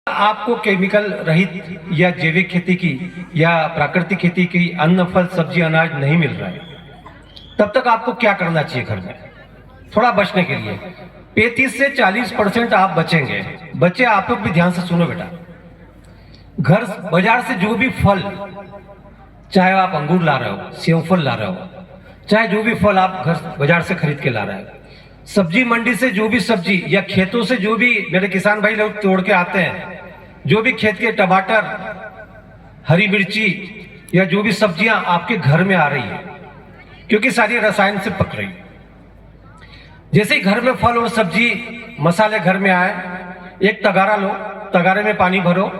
आपको केमिकल रहित या जैविक खेती की या प्राकृतिक खेती की अन्न फल सब्जी अनाज नहीं मिल रहा है, तब तक आपको क्या करना चाहिए घर में थोड़ा बचने के लिए? 35 से 40% आप बचेंगे। बच्चे आप लोग भी ध्यान से सुनो बेटा। घर बाजार से जो भी फल, चाहे आप अंगूर ला रहे हो, सेव फल ला रहे हो, चाहे जो भी फल आप घर बाजार से खरीद के ला रहे हो, सब्जी मंडी से जो भी सब्जी या खेतों से जो भी मेरे किसान भाई लोग तोड़ के आते हैं, जो भी खेत के टमाटर, हरी मिर्ची या जो भी सब्जियां आपके घर में आ रही है, क्योंकि सारी रसायन से पक रही है। जैसे ही घर में फल और सब्जी मसाले घर में आए, एक तगारा लो, तगारे में पानी भरो।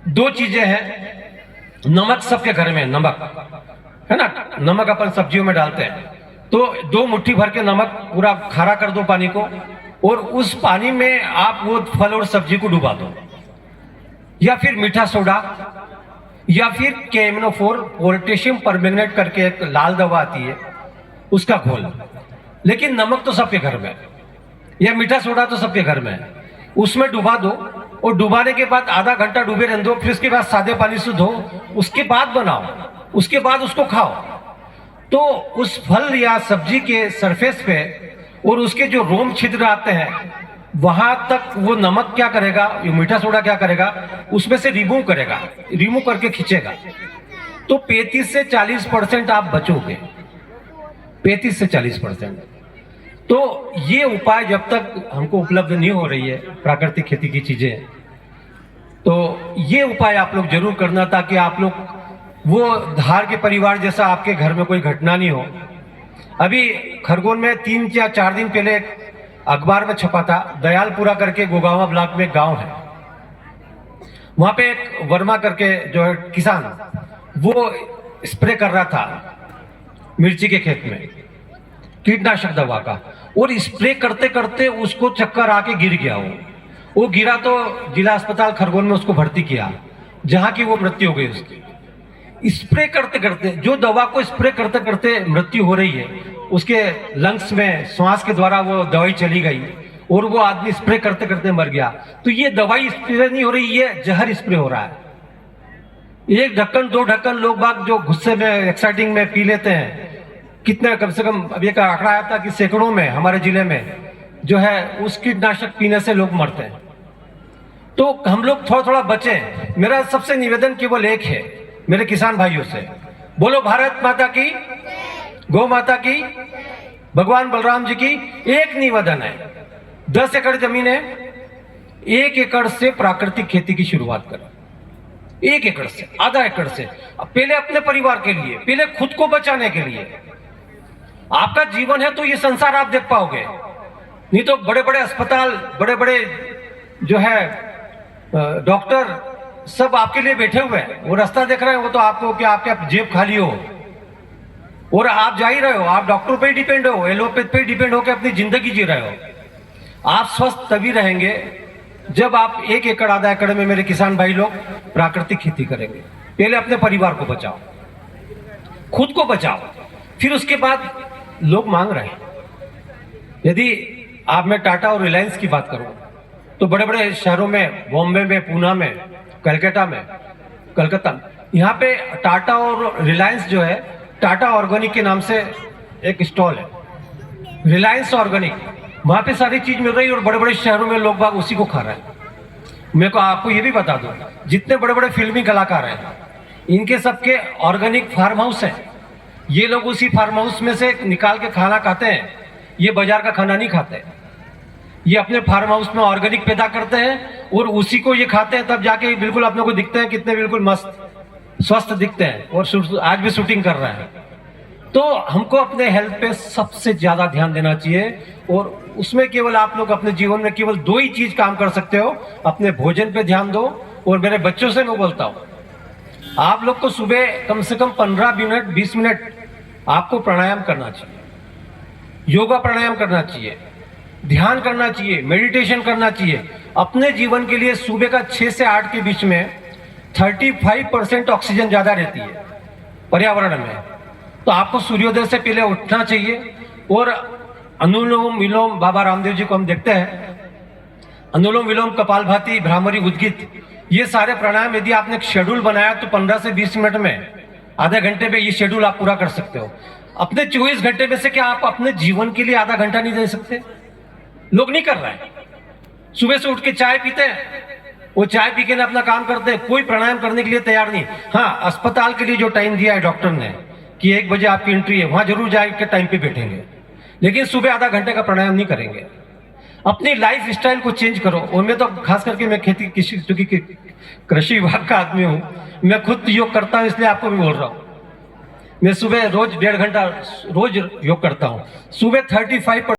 दो चीजें हैं, नमक सबके घर में, नमक है ना, नमक अपन सब्जियों में डालते हैं, तो 2 मुट्ठी भर के नमक पूरा खारा कर दो पानी को, और उस पानी में आप वो फल और सब्जी को डुबा दो। या फिर मीठा सोडा, या फिर केमनोफोर पोटेशियम परमैंगनेट करके एक लाल दवा आती है, उसका घोल। लेकिन नमक तो सबके घर में है, या मीठा सोडा तो सबके घर में है। उसमें डुबा दो, और डुबाने के बाद आधा घंटा डूबे रहने दो, फिर उसके बाद सादे पानी से धो, उसके बाद बनाओ, उसके बाद उसको खाओ। तो उस फल या सब्जी के सरफेस पे और उसके जो रोम छिद्र आते हैं, वहां तक वो नमक क्या करेगा, ये मीठा सोडा क्या करेगा, उसमें से रिमूव करेगा, रिमूव करके खींचेगा। तो 35 से 40% आप बचोगे, 35 से 40%। तो ये उपाय जब तक हमको उपलब्ध नहीं हो रही है प्राकृतिक खेती की चीजें, तो ये उपाय आप लोग जरूर करना, ताकि आप लोग वो धार के परिवार जैसा आपके घर में कोई घटना नहीं हो। अभी खरगोन में 3 या 4 दिन पहले एक अखबार में छपा था, दयालपुरा करके गोगावा ब्लॉक में एक गांव है, वहां पे एक वर्मा करके जो है किसान, वो स्प्रे कर रहा था मिर्ची के खेत में कीटनाशक दवा का, और स्प्रे करते करते उसको चक्कर आके गिर गया। वो गिरा तो जिला अस्पताल खरगोन में उसको भर्ती किया, जहां की वो मृत्यु हो गई उसकी। स्प्रे करते करते, जो दवा को स्प्रे करते करते मृत्यु हो रही है, उसके लंग्स में श्वास के द्वारा वो दवाई चली गई और वो आदमी स्प्रे करते करते मर गया। तो ये दवाई स्प्रे नहीं हो रही, ये जहर स्प्रे हो रहा है। 1 ढक्कन 2 ढक्कन लोग बाग जो गुस्से में एक्साइटिंग में पी लेते हैं, कितने, कम से कम अब एक आंकड़ा आया था कि सैकड़ों में हमारे जिले में जो है उस कीटनाशक पीने से लोग मरते हैं। तो हम लोग थोड़ा थोड़ा बचें। मेरा सबसे निवेदन केवल एक है मेरे किसान भाइयों से, बोलो भारत माता की, गौ माता की, भगवान बलराम जी की। एक निवेदन है, 10 एकड़ जमीन है, 1 एकड़ से प्राकृतिक खेती की शुरुआत करें। 1 एकड़ से, आधा एकड़ से, पहले अपने परिवार के लिए, पहले खुद को बचाने के लिए। आपका जीवन है तो ये संसार आप देख पाओगे, नहीं तो बड़े बड़े अस्पताल, बड़े बड़े जो है डॉक्टर सब आपके लिए बैठे हुए हैं, वो रास्ता देख रहे हैं, वो तो आपको क्या आपके जेब खाली हो और आप जा ही रहे हो, आप डॉक्टर पे ही डिपेंड हो, एलोपैथ पे डिपेंड होकर अपनी जिंदगी जी रहे हो। आप स्वस्थ तभी रहेंगे जब आप 1 एकड़ आधा एकड़ में मेरे किसान भाई लोग प्राकृतिक खेती करेंगे। पहले अपने परिवार को बचाओ, खुद को बचाओ, फिर उसके बाद लोग मांग रहे हैं। यदि आप, मैं टाटा और रिलायंस की बात करूं तो बड़े बड़े शहरों में, बॉम्बे में, पूना में, कलकत्ता में, यहाँ पे टाटा और रिलायंस जो है, टाटा ऑर्गेनिक के नाम से एक स्टॉल है, रिलायंस ऑर्गेनिक, वहां पे सारी चीज मिल रही है और बड़े बड़े शहरों में लोग बाग उसी को खा रहे हैं। मेरे को आपको ये भी बता दूं, जितने बड़े बड़े फिल्मी कलाकार हैं, इनके सबके ऑर्गेनिक फार्म हाउस है। ये लोग उसी फार्म हाउस में से निकाल के खाना खाते हैं, ये बाजार का खाना नहीं खाते। ये अपने फार्म हाउस में ऑर्गेनिक पैदा करते हैं और उसी को ये खाते हैं, तब जाके बिल्कुल अपने को दिखते हैं कितने बिल्कुल मस्त स्वस्थ दिखते हैं, और आज भी शूटिंग कर रहे हैं। तो हमको अपने हेल्थ पे सबसे ज्यादा ध्यान देना चाहिए, और उसमें केवल आप लोग अपने जीवन में केवल 2 ही चीज काम कर सकते हो, अपने भोजन पे ध्यान दो। और मेरे बच्चों से मैं बोलता हूँ, आप लोग को सुबह कम से कम 15 मिनट 20 मिनट आपको प्राणायाम करना चाहिए, योगा प्राणायाम करना चाहिए, ध्यान करना चाहिए, मेडिटेशन करना चाहिए। अपने जीवन के लिए सुबह का 6 से 8 के बीच में 35% ऑक्सीजन ज्यादा रहती है पर्यावरण में। तो आपको सूर्योदय से पहले उठना चाहिए, और अनुलोम विलोम बाबा रामदेव जी को हम देखते हैं, अनुलोम विलोम, कपालभाति, भ्रामरी, उद्गित, ये सारे प्राणायाम यदि आपने एक शेड्यूल बनाया तो 15 से 20 मिनट में, आधे घंटे में ये शेड्यूल आप पूरा कर सकते हो। अपने 24 घंटे में से क्या आप अपने जीवन के लिए आधा घंटा नहीं दे सकते? लोग नहीं कर रहे हैं। सुबह से उठ के चाय पीते हैं, वो चाय पी के ना अपना काम करते हैं, कोई प्राणायाम करने के लिए तैयार नहीं। हाँ, अस्पताल के लिए जो टाइम दिया है डॉक्टर ने कि 1 बजे आपकी एंट्री है, वहां जरूर जाके टाइम पे बैठेंगे, लेकिन सुबह आधा घंटे का प्राणायाम नहीं करेंगे। अपनी लाइफ स्टाइल को चेंज करो। और मैं तो खास करके मैं क्योंकि कृषि विभाग का आदमी हूं, मैं खुद योग करता हूं, इसलिए आपको भी बोल रहा हूं। मैं सुबह रोज 1.5 घंटा रोज योग करता हूं। सुबह 35%